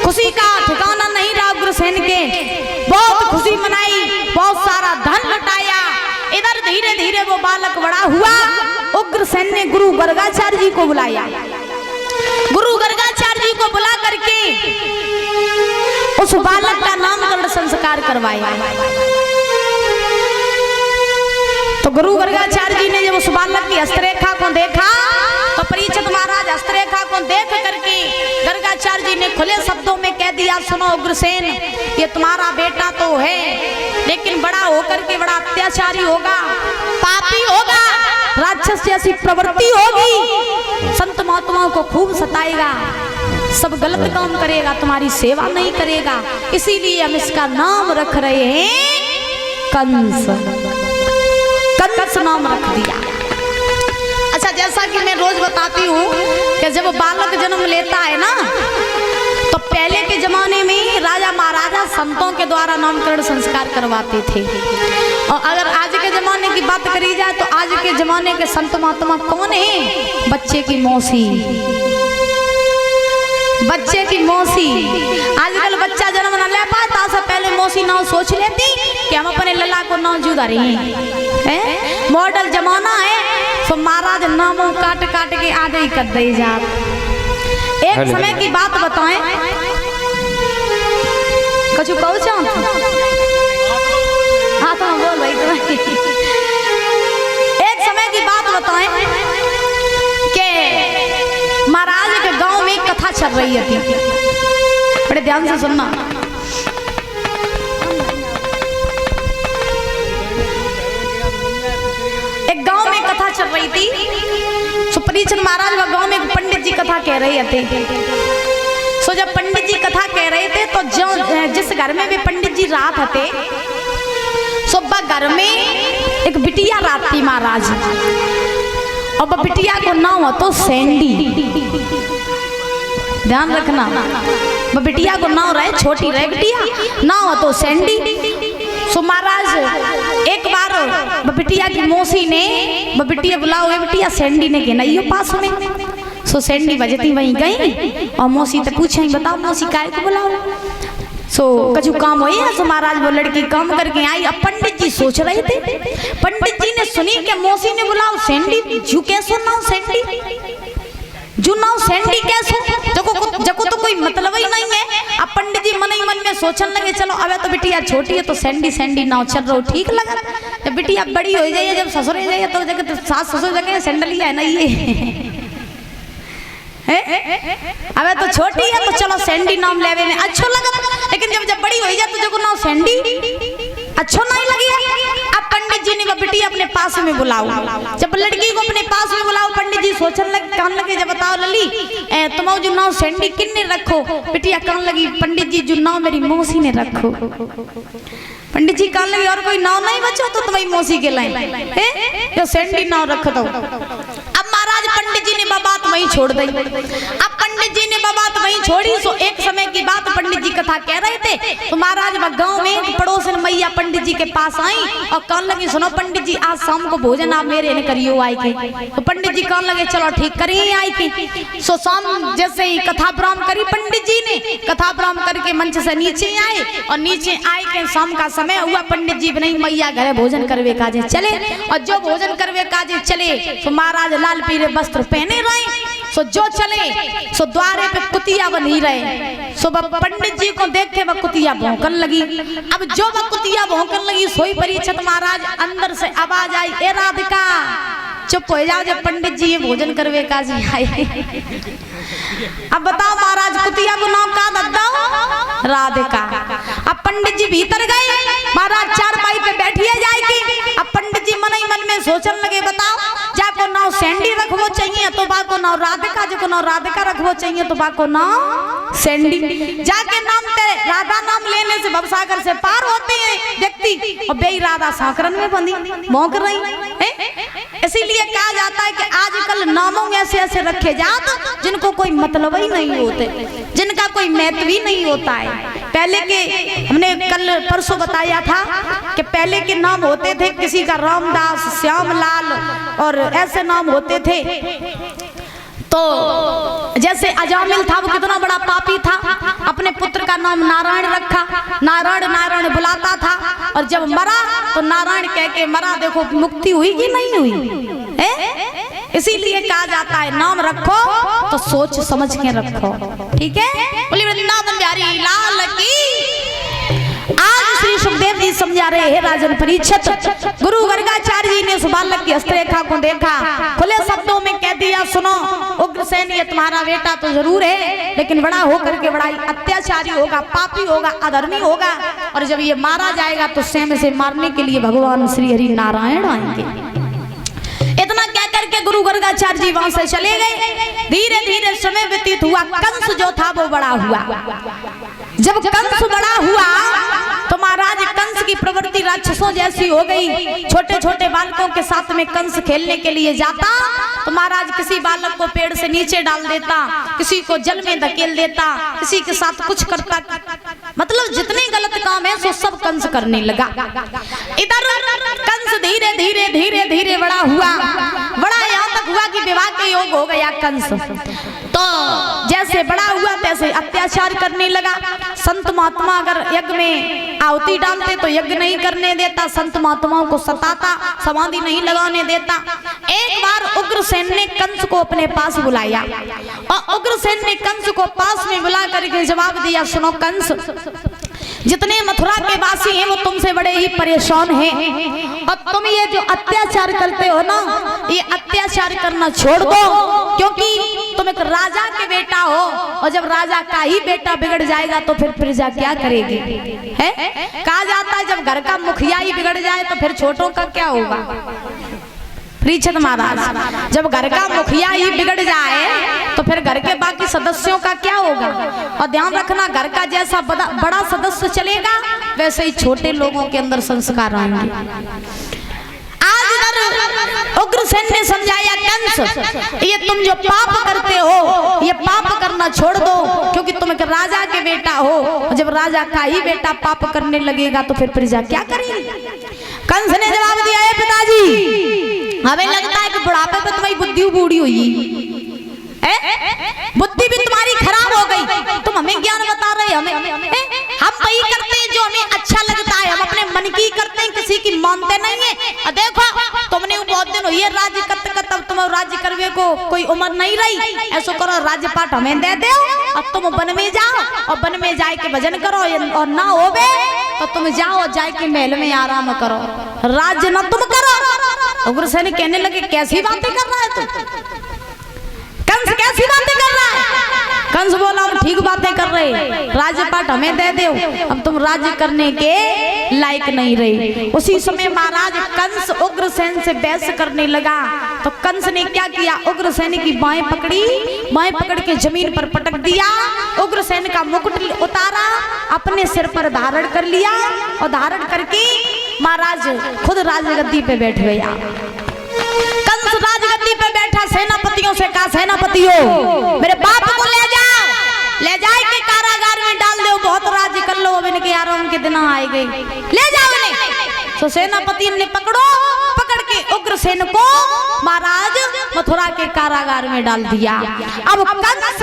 खुशी का ठिकाना नहीं रहा उग्रसेन के। बहुत खुशी मनाई, बहुत सारा धन लुटाया। इधर धीरे धीरे वो बालक बड़ा हुआ। उग्रसेन ने गुरु गर्गाचार्य जी को बुलाया। गुरु गर्गाचार्य जी को बुला करके उस बालक का नामकरण संस्कार करवाया। तो गुरु गर्गाचार्य जी ने जब उस बालक की हस्तरेखा को देखा तो परीक्षित महाराज हस्तरेखा को देख करके गर्गाचार्य जी ने खुले शब्दों में कह दिया, सुनो उग्रसेन, ये तुम्हारा बेटा तो है लेकिन बड़ा होकर के बड़ा अत्याचारी होगा, पापी होगा, राक्षस जैसी प्रवृत्ति होगी, संत महात्माओं को खूब सताएगा, सब गलत काम करेगा, तुम्हारी सेवा नहीं करेगा। इसीलिए हम इसका नाम रख रहे हैं कंस। कंस नाम रख दिया। अच्छा, जैसा कि मैं रोज बताती हूँ कि जब बालक जन्म लेता है ना तो पहले के जमाने में राजा महाराजा संतों के द्वारा नामकरण संस्कार करवाते थे। और अगर आज के जमाने की बात करी जाए तो आज के जमाने के संत महात्मा कौन है? बच्चे की मौसी। बच्चे की मौसी। आजकल बच्चा जन्म न ले पाता से पहले मौसी नाम सोच लेती कि हम अपने लल्ला को नाम जुदारी हैं। मॉडल जमाना है तो महाराज नामों काट काट के आगे ही कर दे जात। एक समय की बात बताएं, कछु कहू चाहूं? हाँ तो बोल भाई तुम्हारी। एक समय की बात बताएं कि महाराज के गांव में एक कथा चल रही थी। बड़े ध्यान से सुनना। एक गांव में कथा चल रही थी। परीक्षित महाराज व गांव में एक पंडित जी कथा कह रहे थे। सो जब पंडित जी कथा कह रहे थे तो जिस घर में वे पंडित जी रात थे सो घर में एक बिटिया रात थी महाराज। और बिटिया को नाम हो तो सैंडी। ध्यान रखना, बिटिया को नाम रहे, छोटी रहे बिटिया, नाम हो तो सैंडी। सो महाराज एक बार बिटिया की मौसी ने बिटिया बुलाओ, बिटिया सैंडी ने कहना यो पास में। सो सैंडी बजती वहीं गई और मौसी तो पूछे, बताओ मौसी काय को बुलाओ? सो कछु काम हो या? सो महाराज वो लड़की काम करके आई। अब पंडित जी सोच रहे थे, पंडित जी ने सुनी कि मौसी ने बुलाओ सैंडी, जू कैसो नाम सैंडी, जू नाम सैंडी कैसो, जको तो कोई मतलब ही नहीं है। अब पंडित जी मन ही मन में सोचने लगे, चलो अब तो बिटिया छोटी है तो सैंडी सैंडी नाव चल रहा ठीक लगा। जब बिटिया बड़ी हो जाए, जब ससुर हो जाए तो जगह सास ससुर जगह सैंडल ही है ना ये। अब तो छोटी है तो चलो सैंडी नाम लेवे में अच्छो लगा। लेकिन जब बड़ी हो जाए तो जगह नाम सैंडी अच्छो नहीं लगी। अब पंडित जी ने बिटिया अपने पास में बुलाओ। जब लड़की को अपने पास में बुलाओ, पंडित जी सोचने लगे, कहने लगे, जब बताओ लली तुम जो नाम सैंडी किन्ने रखो? बिटिया कहने लगी, पंडित जी जो नाम मेरी मौसी ने रखो। पंडित जी कहने लगे, और कोई नाम नहीं बचो तो तुम्हारी मौसी के लाइन जो सैंडी नाम रख दो। अब महाराज पंडित जी ने बात वहीं छोड़ दी। अब पंडित जी ने बात वहीं छोड़ी। सो एक समय की बात पंडित जी कथा कह रहे थे तो महाराज वह गांव में एक पड़ोसन मैया पंडित जी के पास आई और कहने लगी, सुनो पंडित जी आज शाम को भोजन आप मेरे ने करियो आई के। तो पंडित जी कहने लगे, चलो ठीक करिए आई के। सो शाम जैसे ही कथा प्रारंभ करी पंडित जी ने, कथा प्रारंभ करके मंच से नीचे आए और नीचे आए के शाम का समय हुआ। पंडित जी नहीं मैया घरे भोजन करवे काजे चले। और जो भोजन करवे काजे चले तो महाराज लाल पीले वस्त्र पहने रहे। सो जो चले सो द्वारे पे कुतिया बनी रहे। सो पंडित जी को देख के वह कुतिया भौंकन लगी। अब जो वह कुतिया भौंकन लगी सोई परीक्षित महाराज अंदर से आवाज आई, ए राधिका चुप हो जाओ, जब पंडित जी ये भोजन करवे काजी आए। अब बताओ महाराज कुतिया को नाम का दद्दा राधिका। अब पंडित जी भीतर गए, महाराज चारपाई पे बैठिए जाएगी। अब पंडित जी मन ही मन में सोचने लगे, बताओ जाको नाम सैंडी रखवो चाहिए तो बाको नाम राधिका, जो नाम राधिका रखवो चाहिए तो बाको नाम सैंडी। जाके नाम ते राधा नाम लेने से भवसागर से पार होते हैं व्यक्ति और बेई राधा साकरन में बंधी भौंक रही है। इसीलिए कहा जाता है कि आजकल नामों ऐसे ऐसे रखे जाते जिनको कोई मतलब ही नहीं होते, जिनका कोई महत्व ही नहीं होता है। पहले के हमने कल परसों बताया था कि पहले के नाम होते थे, किसी का रामदास, श्यामलाल और ऐसे नाम होते थे। तो जैसे अजामिल था वो कितना बड़ा पापी था, अपने नाम नारायण रखा। नारायण नारायण बुलाता था और जब मरा तो नारायण कह के मरा। देखो मुक्ति हुई कि नहीं हुई? इसीलिए कहा जाता है नाम रखो तो सोच समझ के रखो, ठीक है? बोली वृंदावन बिहारी लाल की। आज श्री सुखदेव जी समझा रहे हैं राजन परीक्षित, गुरु गर्गाचार्य जी ने उस बालक की हस्तरेखा को देखा, खुले शब्दों में कह दिया, सुनो उग्रसेन ये तुम्हारा बेटा तो जरूर है, लेकिन बड़ा होकर के बड़ा अत्याचारी होगा, पापी होगा, अधर्मी होगा, और जब ये मारा जाएगा तो स्वयं से मारने के लिए भगवान श्री हरि नारायण आएंगे। इतना कह करके गुरु गर्गाचार्य जी वहां से चले गए। धीरे धीरे समय व्यतीत हुआ, कंस जो था वो बड़ा हुआ। जब कंस बड़ा हुआ तो महाराज कंस की प्रवृत्ति राक्षसों जैसी हो गई। छोटे छोटे बालकों के साथ में कंस खेलने के लिए जाता तो महाराज किसी बालक को पेड़ से नीचे डाल देता, किसी को जल में धकेल देता, किसी के साथ कुछ करता, मतलब जितने गलत काम है सो सब कंस करने लगा। इधर कंस धीरे धीरे धीरे धीरे बड़ा हुआ, बड़ा यहाँ तक हुआ कि विवाह के योग हो गया कंस। तो जैसे बड़ा हुआ तैसे अत्याचार करने लगा। संत महात्मा अगर यज्ञ में आहुति डालते तो यज्ञ नहीं करने देता, संत महात्माओं को सताता, समाधि नहीं लगाने देता। एक बार उग्रसेन ने कंस को अपने पास बुलाया और उग्रसेन ने कंस को पास में बुला करके जवाब दिया, सुनो कंस, जितने मथुरा के वासी हैं वो तुमसे बड़े ही परेशान हैं और तुम ये जो अत्याचार करते हो ना, ये अत्याचार करना छोड़ दो, क्योंकि तुम एक राजा के बेटा हो और जब राजा का ही बेटा बिगड़ जाएगा तो फिर प्रजा क्या करेगी? है कहा जाता है जब घर का मुखिया ही बिगड़ जाए तो फिर छोटों का क्या होगा? परीक्षित महाराज, जब घर का मुखिया ही बिगड़ जाए तो फिर घर के बाकी सदस्यों का क्या होगा? और ध्यान रखना, घर का जैसा बड़ा सदस्य चलेगा वैसे ही छोटे लोगों के अंदर संस्कार आएंगे। आज इधर उग्रसेन ने समझाया, कंस ये तुम जो पाप करते हो ये पाप करना छोड़ दो, क्योंकि तुम एक राजा के बेटा हो, जब राजा का ही बेटा पाप करने लगेगा तो फिर प्रजा क्या करेगी? कंस ने जवाब दिया, है पिताजी, हमें लगता है कि बुढ़ापे पे तुम्हारी बुद्धि बूढ़ी हुई, बुद्धि भी तुम्हारी खराब हो गई, तुम हमें ज्ञान बता रहे हमें। हम वही करते हैं जो हमें अच्छा लगता है, हम अपने मन की करते हैं, किसी की मानते नहीं है। देखो तुमने बहुत दिन हुई है राज्य करते करते, अब तुम राज्य करने को कोई उम्र नहीं रही, ऐसा करो राज्य पाठ हमें दे दो, अब तुम वन में जाओ और वन में जाए के भजन करो, और ना होवे तो तुम जाओ जाए के महल में आराम करो, राज्य न तुम करो। उग्रसेन कहने लगे, कैसी बातें कर रहा है तू? कंस कैसी बातें कर रहा है? कंस बोला, हम ठीक बातें कर रहे, राज्य पाठ हमें दे दो, अब तुम राज्य करने के लायक नहीं रहे। उसी समय महाराज कंस उग्रसेन से बहस करने लगा। तो कंस ने क्या किया, उग्रसेन की बाएं पकड़ी, बाएं पकड़ के जमीन पर पटक दिया, उग्रसेन का मुकुट उतारा, अपने सिर पर धारण कर लिया और धारण करके महाराज खुद राजगद्दी पे बैठ गया। कंस राजगद्दी पे बैठा, सेनापतियों से कहा, सेनापतियों मेरे बाप को ले जाओ, ले जाए के कारागार में डाल दो, बहुत राज्य कर लो, अब इनके आराम के दिन आए गए, ले जाओ इन्हें। तो सेनापति ने पकड़ के उग्रसेन को महाराज मथुरा के कारागार में डाल दिया। अब कंस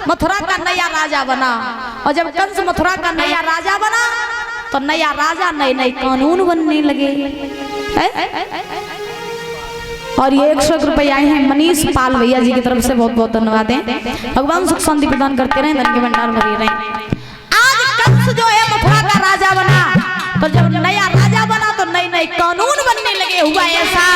मथुरा का नया राजा बना, और जब कंस मथुरा का नया राजा बना तो नया राजा नए नए कानून बनने लगे। और ये 100 रुपये आए हैं मनीष पाल भैया जी की तरफ से, बहुत बहुत धन्यवाद है। भगवान सुख शांति प्रदान करते रहे, धन के भंडार भरे रहे। आज कंस जो है मथुरा का राजा बना, तो जब नया राजा बना तो नए नए कानून बनने लगे, हुआ ऐसा